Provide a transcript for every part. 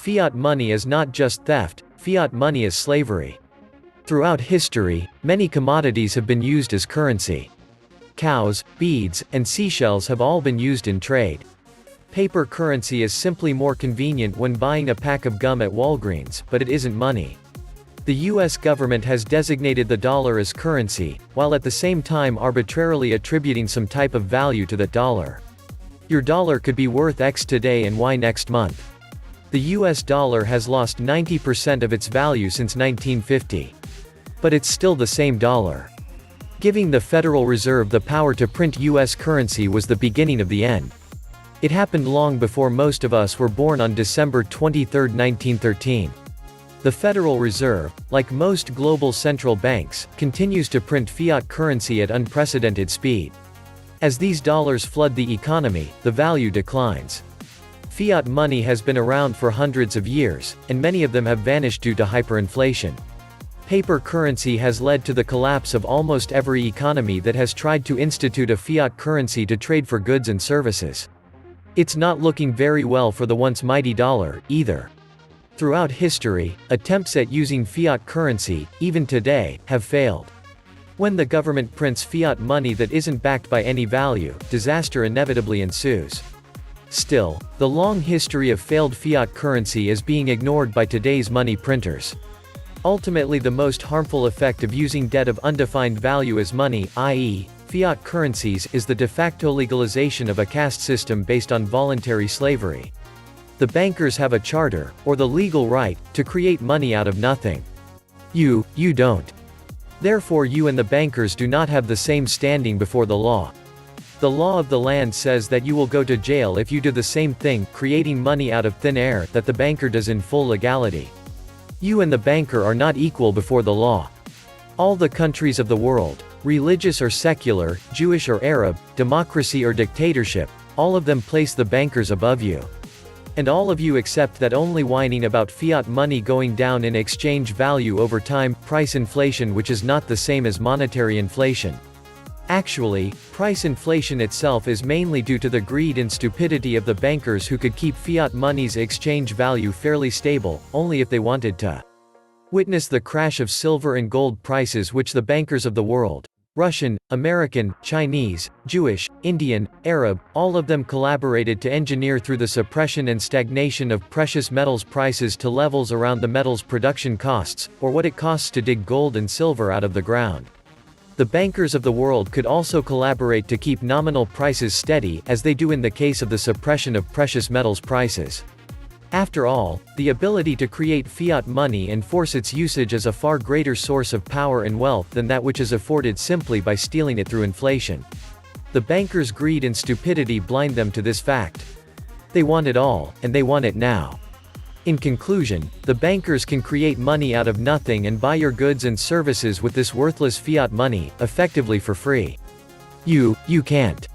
Fiat money is not just theft, fiat money is slavery. Throughout history, many commodities have been used as currency. Cows, beads, and seashells have all been used in trade. Paper currency is simply more convenient when buying a pack of gum at Walgreens, but it isn't money. The US government has designated the dollar as currency, while at the same time arbitrarily attributing some type of value to that dollar. Your dollar could be worth X today and Y next month. The US dollar has lost 90% of its value since 1950. But it's still the same dollar. Giving the Federal Reserve the power to print US currency was the beginning of the end. It happened long before most of us were born on December 23, 1913. The Federal Reserve, like most global central banks, continues to print fiat currency at unprecedented speed. As these dollars flood the economy, the value declines. Fiat money has been around for hundreds of years, and many of them have vanished due to hyperinflation. Paper currency has led to the collapse of almost every economy that has tried to institute a fiat currency to trade for goods and services. It's not looking very well for the once mighty dollar, either. Throughout history, attempts at using fiat currency, even today, have failed. When the government prints fiat money that isn't backed by any value, disaster inevitably ensues. Still, the long history of failed fiat currency is being ignored by today's money printers. Ultimately, the most harmful effect of using debt of undefined value as money, i.e., fiat currencies, is the de facto legalization of a caste system based on voluntary slavery. The bankers have a charter, or the legal right, to create money out of nothing. You don't. Therefore you and the bankers do not have the same standing before the law. The law of the land says that you will go to jail if you do the same thing, creating money out of thin air, that the banker does in full legality. You and the banker are not equal before the law. All the countries of the world, religious or secular, Jewish or Arab, democracy or dictatorship, all of them place the bankers above you. And all of you accept that only whining about fiat money going down in exchange value over time, price inflation, which is not the same as monetary inflation. Actually, price inflation itself is mainly due to the greed and stupidity of the bankers who could keep fiat money's exchange value fairly stable, only if they wanted to. Witness the crash of silver and gold prices, which the bankers of the world, Russian, American, Chinese, Jewish, Indian, Arab, all of them collaborated to engineer through the suppression and stagnation of precious metals prices to levels around the metal's production costs, or what it costs to dig gold and silver out of the ground. The bankers of the world could also collaborate to keep nominal prices steady, as they do in the case of the suppression of precious metals prices. After all, the ability to create fiat money and force its usage is a far greater source of power and wealth than that which is afforded simply by stealing it through inflation. The bankers' greed and stupidity blind them to this fact. They want it all, and they want it now. In conclusion, the bankers can create money out of nothing and buy your goods and services with this worthless fiat money, effectively for free. You can't.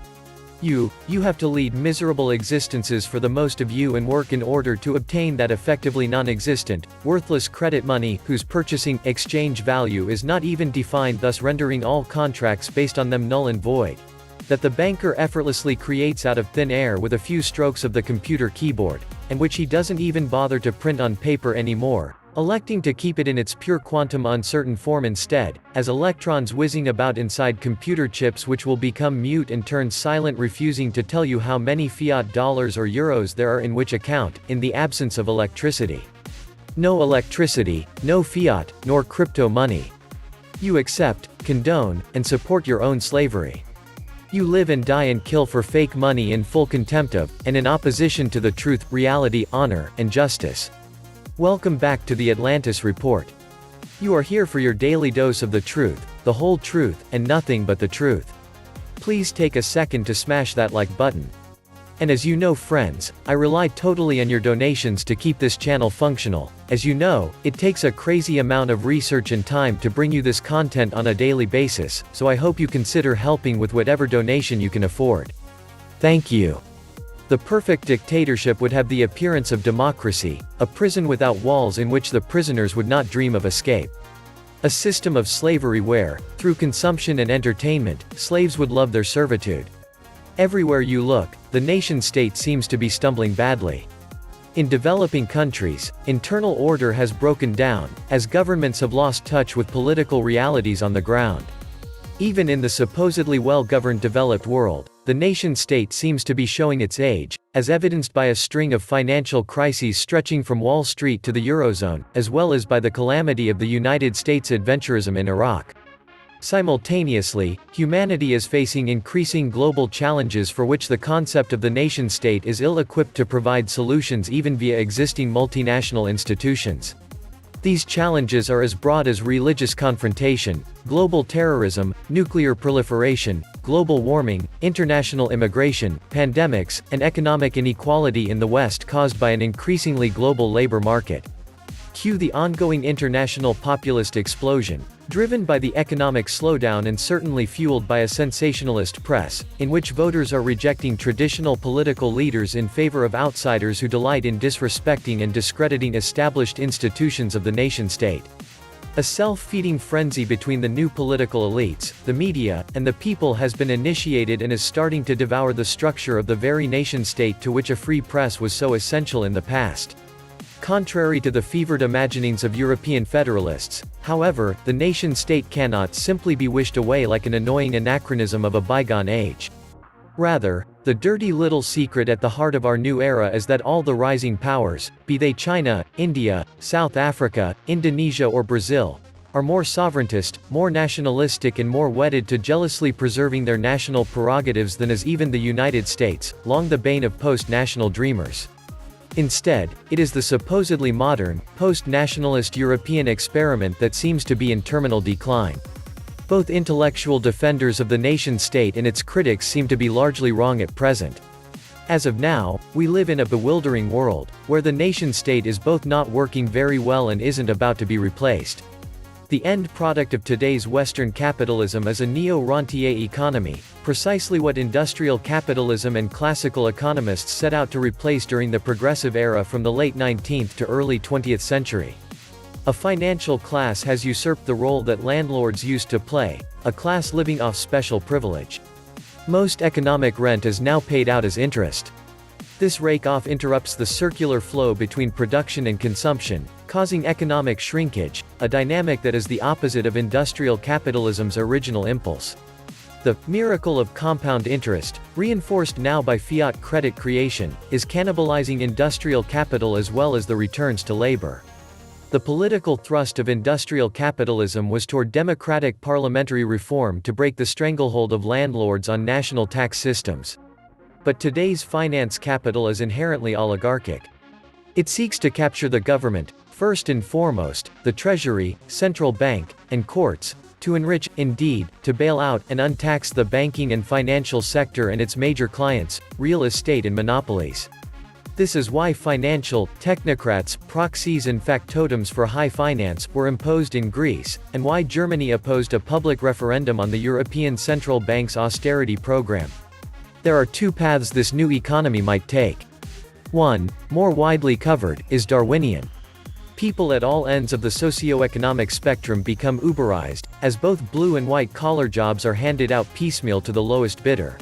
You have to lead miserable existences for the most of you and work in order to obtain that effectively non-existent, worthless credit money, whose purchasing exchange value is not even defined, thus rendering all contracts based on them null and void. That the banker effortlessly creates out of thin air with a few strokes of the computer keyboard, and which he doesn't even bother to print on paper anymore, electing to keep it in its pure quantum uncertain form instead, as electrons whizzing about inside computer chips which will become mute and turn silent, refusing to tell you how many fiat dollars or euros there are in which account, in the absence of electricity. No electricity, no fiat, nor crypto money. You accept, condone, and support your own slavery. You live and die and kill for fake money in full contempt of, and in opposition to the truth, reality, honor, and justice. Welcome back to the Atlantis Report. You are here for your daily dose of the truth, the whole truth, and nothing but the truth. Please take a second to smash that like button. And as you know, friends, I rely totally on your donations to keep this channel functional. As you know, it takes a crazy amount of research and time to bring you this content on a daily basis, so I hope you consider helping with whatever donation you can afford. Thank you. The perfect dictatorship would have the appearance of democracy, a prison without walls in which the prisoners would not dream of escape. A system of slavery where, through consumption and entertainment, slaves would love their servitude. Everywhere you look, the nation-state seems to be stumbling badly. In developing countries, internal order has broken down, as governments have lost touch with political realities on the ground. Even in the supposedly well-governed developed world, the nation-state seems to be showing its age, as evidenced by a string of financial crises stretching from Wall Street to the Eurozone, as well as by the calamity of the United States adventurism in Iraq. Simultaneously, humanity is facing increasing global challenges for which the concept of the nation-state is ill-equipped to provide solutions even via existing multinational institutions. These challenges are as broad as religious confrontation, global terrorism, nuclear proliferation, global warming, international immigration, pandemics, and economic inequality in the West caused by an increasingly global labor market. Cue the ongoing international populist explosion, driven by the economic slowdown and certainly fueled by a sensationalist press, in which voters are rejecting traditional political leaders in favor of outsiders who delight in disrespecting and discrediting established institutions of the nation-state. A self-feeding frenzy between the new political elites, the media, and the people has been initiated and is starting to devour the structure of the very nation-state to which a free press was so essential in the past. Contrary to the fevered imaginings of European federalists, however, the nation-state cannot simply be wished away like an annoying anachronism of a bygone age. Rather, the dirty little secret at the heart of our new era is that all the rising powers, be they China, India, South Africa, Indonesia or Brazil, are more sovereigntist, more nationalistic and more wedded to jealously preserving their national prerogatives than is even the United States, long the bane of post-national dreamers. Instead, it is the supposedly modern, post-nationalist European experiment that seems to be in terminal decline. Both intellectual defenders of the nation-state and its critics seem to be largely wrong at present. As of now, we live in a bewildering world, where the nation-state is both not working very well and isn't about to be replaced. The end product of today's Western capitalism is a neo-rentier economy, precisely what industrial capitalism and classical economists set out to replace during the progressive era from the late 19th to early 20th century. A financial class has usurped the role that landlords used to play, a class living off special privilege. Most economic rent is now paid out as interest. This rake-off interrupts the circular flow between production and consumption, causing economic shrinkage, a dynamic that is the opposite of industrial capitalism's original impulse. The miracle of compound interest, reinforced now by fiat credit creation, is cannibalizing industrial capital as well as the returns to labor. The political thrust of industrial capitalism was toward democratic parliamentary reform to break the stranglehold of landlords on national tax systems. But today's finance capital is inherently oligarchic. It seeks to capture the government, first and foremost, the treasury, central bank, and courts, to enrich, indeed, to bail out and untax the banking and financial sector and its major clients, real estate and monopolies. This is why financial technocrats, proxies and factotums for high finance were imposed in Greece, and why Germany opposed a public referendum on the European Central Bank's austerity program. There are two paths this new economy might take. One, more widely covered, is Darwinian. People at all ends of the socio-economic spectrum become Uberized, as both blue and white collar jobs are handed out piecemeal to the lowest bidder.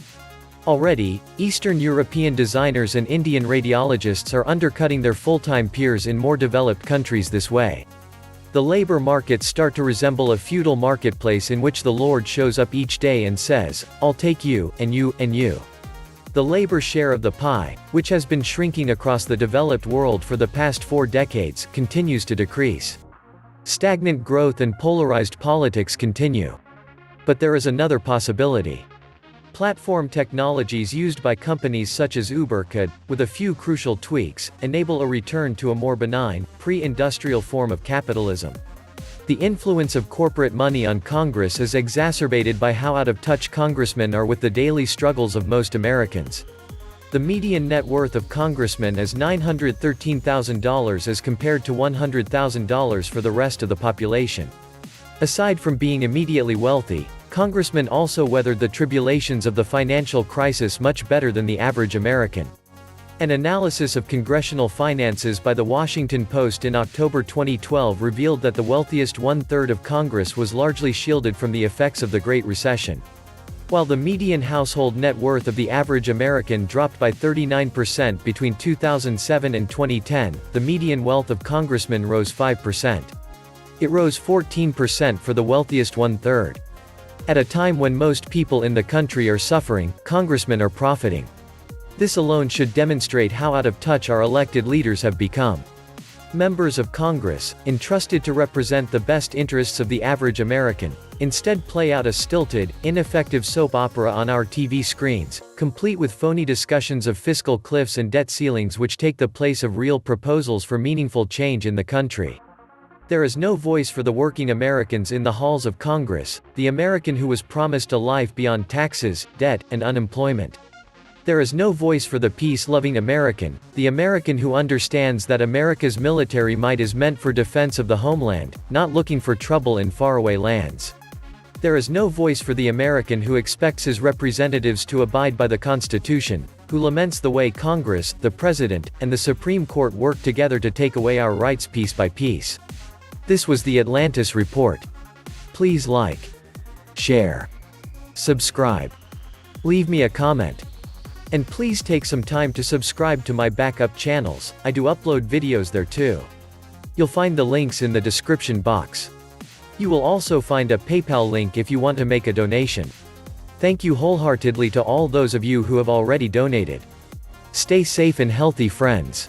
Already, Eastern European designers and Indian radiologists are undercutting their full-time peers in more developed countries this way. The labor markets start to resemble a feudal marketplace in which the lord shows up each day and says, "I'll take you, and you, and you." The labor share of the pie, which has been shrinking across the developed world for the past 4 decades, continues to decrease. Stagnant growth and polarized politics continue. But there is another possibility. Platform technologies used by companies such as Uber could, with a few crucial tweaks, enable a return to a more benign, pre-industrial form of capitalism. The influence of corporate money on Congress is exacerbated by how out of touch congressmen are with the daily struggles of most Americans. The median net worth of congressmen is $913,000 as compared to $100,000 for the rest of the population. Aside from being immediately wealthy, congressmen also weathered the tribulations of the financial crisis much better than the average American. An analysis of congressional finances by The Washington Post in October 2012 revealed that the wealthiest one-third of Congress was largely shielded from the effects of the Great Recession. While the median household net worth of the average American dropped by 39% between 2007 and 2010, the median wealth of congressmen rose 5%. It rose 14% for the wealthiest one-third. At a time when most people in the country are suffering, congressmen are profiting. This alone should demonstrate how out of touch our elected leaders have become. Members of Congress, entrusted to represent the best interests of the average American, instead play out a stilted, ineffective soap opera on our TV screens, complete with phony discussions of fiscal cliffs and debt ceilings which take the place of real proposals for meaningful change in the country. There is no voice for the working Americans in the halls of Congress, the American who was promised a life beyond taxes, debt, and unemployment. There is no voice for the peace-loving American, the American who understands that America's military might is meant for defense of the homeland, not looking for trouble in faraway lands. There is no voice for the American who expects his representatives to abide by the Constitution, who laments the way Congress, the President, and the Supreme Court work together to take away our rights piece by piece. This was the Atlantis Report. Please like, share, subscribe, leave me a comment. And please take some time to subscribe to my backup channels, I do upload videos there too. You'll find the links in the description box. You will also find a PayPal link if you want to make a donation. Thank you wholeheartedly to all those of you who have already donated. Stay safe and healthy, friends.